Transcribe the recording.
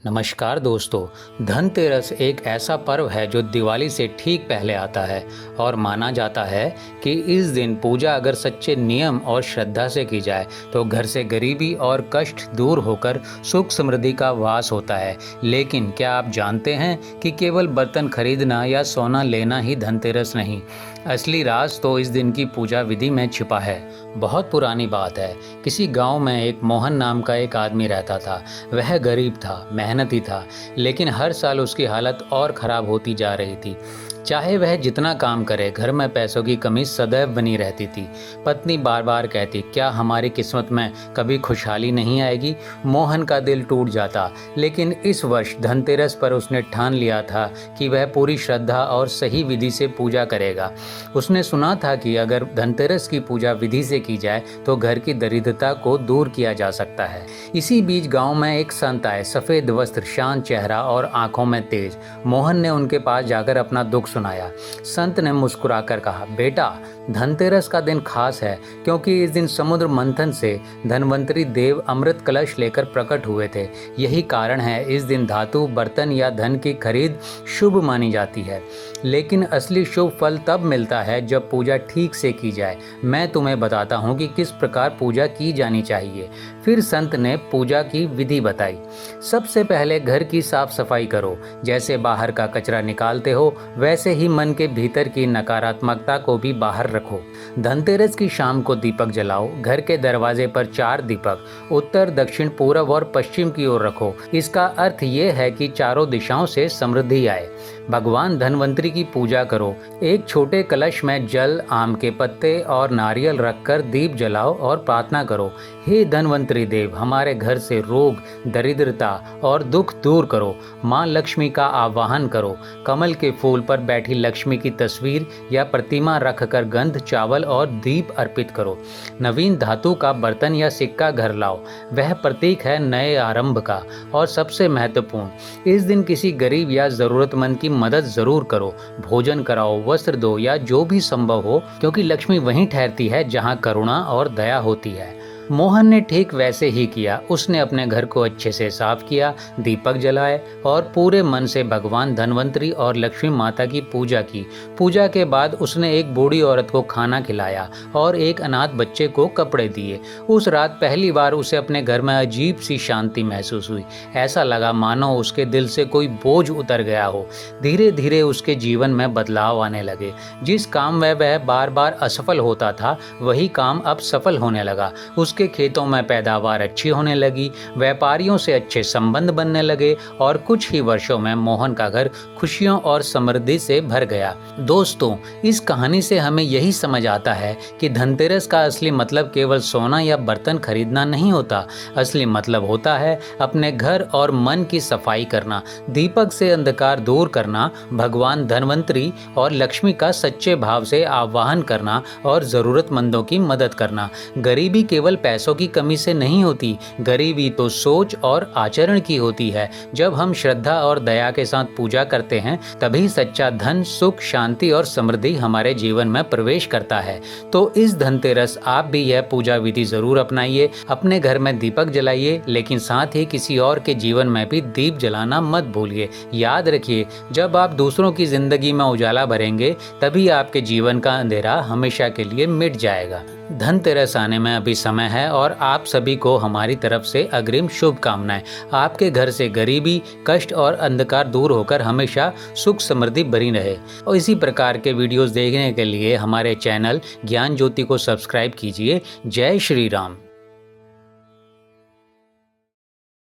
नमस्कार दोस्तों। धनतेरस एक ऐसा पर्व है जो दिवाली से ठीक पहले आता है और माना जाता है कि इस दिन पूजा अगर सच्चे नियम और श्रद्धा से की जाए तो घर से गरीबी और कष्ट दूर होकर सुख समृद्धि का वास होता है। लेकिन क्या आप जानते हैं कि केवल बर्तन खरीदना या सोना लेना ही धनतेरस नहीं, असली राज तो इस दिन की पूजा विधि में छिपा है। बहुत पुरानी बात है। किसी गांव में एक मोहन नाम का एक आदमी रहता था। वह गरीब था, मेहनती था, लेकिन हर साल उसकी हालत और ख़राब होती जा रही थी। चाहे वह जितना काम करे, घर में पैसों की कमी सदैव बनी रहती थी। पत्नी बार बार कहती, क्या हमारी किस्मत में कभी खुशहाली नहीं आएगी। मोहन का दिल टूट जाता। लेकिन इस वर्ष धनतेरस पर उसने ठान लिया था कि वह पूरी श्रद्धा और सही विधि से पूजा करेगा। उसने सुना था कि अगर धनतेरस की पूजा विधि से की जाए तो घर की दरिद्रता को दूर किया जा सकता है। इसी बीच गांव में एक संत आए, सफ़ेद वस्त्र, शांत चेहरा और आंखों में तेज। मोहन ने उनके पास जाकर अपना दुख सुनाया। संत ने मुस्कुराकर कहा, बेटा, धनतेरस का दिन खास है क्योंकि इस दिन समुद्र मंथन से धनवंतरी देव अमृत कलश लेकर प्रकट हुए थे। यही कारण है इस दिन धातु, बर्तन या धन की खरीद शुभ मानी जाती है। लेकिन असली शुभ फल तब मिलता है जब पूजा ठीक से की जाए। मैं तुम्हें बताता हूँ कि किस प्रकार पूजा की जानी चाहिए। फिर संत ने पूजा की विधि बताई। सबसे पहले घर की साफ सफाई करो। जैसे बाहर का कचरा निकालते हो वैसे ही मन के भीतर की नकारात्मकता को भी बाहर रखो। धनतेरस की शाम को दीपक जलाओ। घर के दरवाजे पर 4 दीपक उत्तर, दक्षिण, पूर्व और पश्चिम की ओर रखो। इसका अर्थ ये है कि चारों दिशाओं से समृद्धि आए। भगवान धनवंतरी की पूजा करो। एक छोटे कलश में जल, आम के पत्ते और नारियल रखकर दीप जलाओ और प्रार्थना करो, हे धनवंतरी देव, हमारे घर से रोग, दरिद्रता और दुख दूर करो। माँ लक्ष्मी का आवाहन करो। कमल के फूल पर बैठी लक्ष्मी की तस्वीर या प्रतिमा रखकर गंध, चावल और दीप अर्पित करो। नवीन धातु का बर्तन या सिक्का घर लाओ। वह प्रतीक है नए आरंभ का। और सबसे महत्वपूर्ण, इस दिन किसी गरीब या जरूरतमंद की मदद जरूर करो। भोजन कराओ, वस्त्र दो या जो भी संभव हो, क्योंकि लक्ष्मी वहीं ठहरती है जहां करुणा और दया होती है। मोहन ने ठीक वैसे ही किया। उसने अपने घर को अच्छे से साफ किया, दीपक जलाए और पूरे मन से भगवान धनवंतरी और लक्ष्मी माता की पूजा की। पूजा के बाद उसने एक बूढ़ी औरत को खाना खिलाया और एक अनाथ बच्चे को कपड़े दिए। उस रात पहली बार उसे अपने घर में अजीब सी शांति महसूस हुई। ऐसा लगा मानो उसके दिल से कोई बोझ उतर गया हो। धीरे धीरे उसके जीवन में बदलाव आने लगे। जिस काम में वह बार बार असफल होता था वही काम अब सफल होने लगा। उसके खेतों में पैदावार अच्छी होने लगी, व्यापारियों से अच्छे संबंध बनने लगे और कुछ ही वर्षों में मोहन का घर खुशियों और समृद्धि से भर गया। दोस्तों, इस कहानी से हमें यही समझ आता है कि धनतेरस का असली मतलब केवल सोना या बर्तन खरीदना नहीं होता। असली मतलब होता है अपने घर और मन की सफाई करना, दीपक से अंधकार दूर करना, भगवान धनवंतरी और लक्ष्मी का सच्चे भाव से आह्वान करना और जरूरतमंदों की मदद करना। गरीबी केवल पैसों की कमी से नहीं होती, गरीबी तो सोच और आचरण की होती है। जब हम श्रद्धा और दया के साथ पूजा करते हैं तभी सच्चा धन, सुख, शांति और समृद्धि हमारे जीवन में प्रवेश करता है। तो इस धनतेरस आप भी यह पूजा विधि जरूर अपनाइए। अपने घर में दीपक जलाइए, लेकिन साथ ही किसी और के जीवन में भी दीप जलाना मत भूलिए। याद रखिए, जब आप दूसरों की जिंदगी में उजाला भरेंगे तभी आपके जीवन का अंधेरा हमेशा के लिए मिट जाएगा। धनतेरस आने में अभी समय है और आप सभी को हमारी तरफ से अग्रिम शुभकामनाएं। आपके घर से गरीबी, कष्ट और अंधकार दूर होकर हमेशा सुख समृद्धि बनी रहे। और इसी प्रकार के वीडियोस देखने के लिए हमारे चैनल ज्ञान ज्योति को सब्सक्राइब कीजिए। जय श्री राम।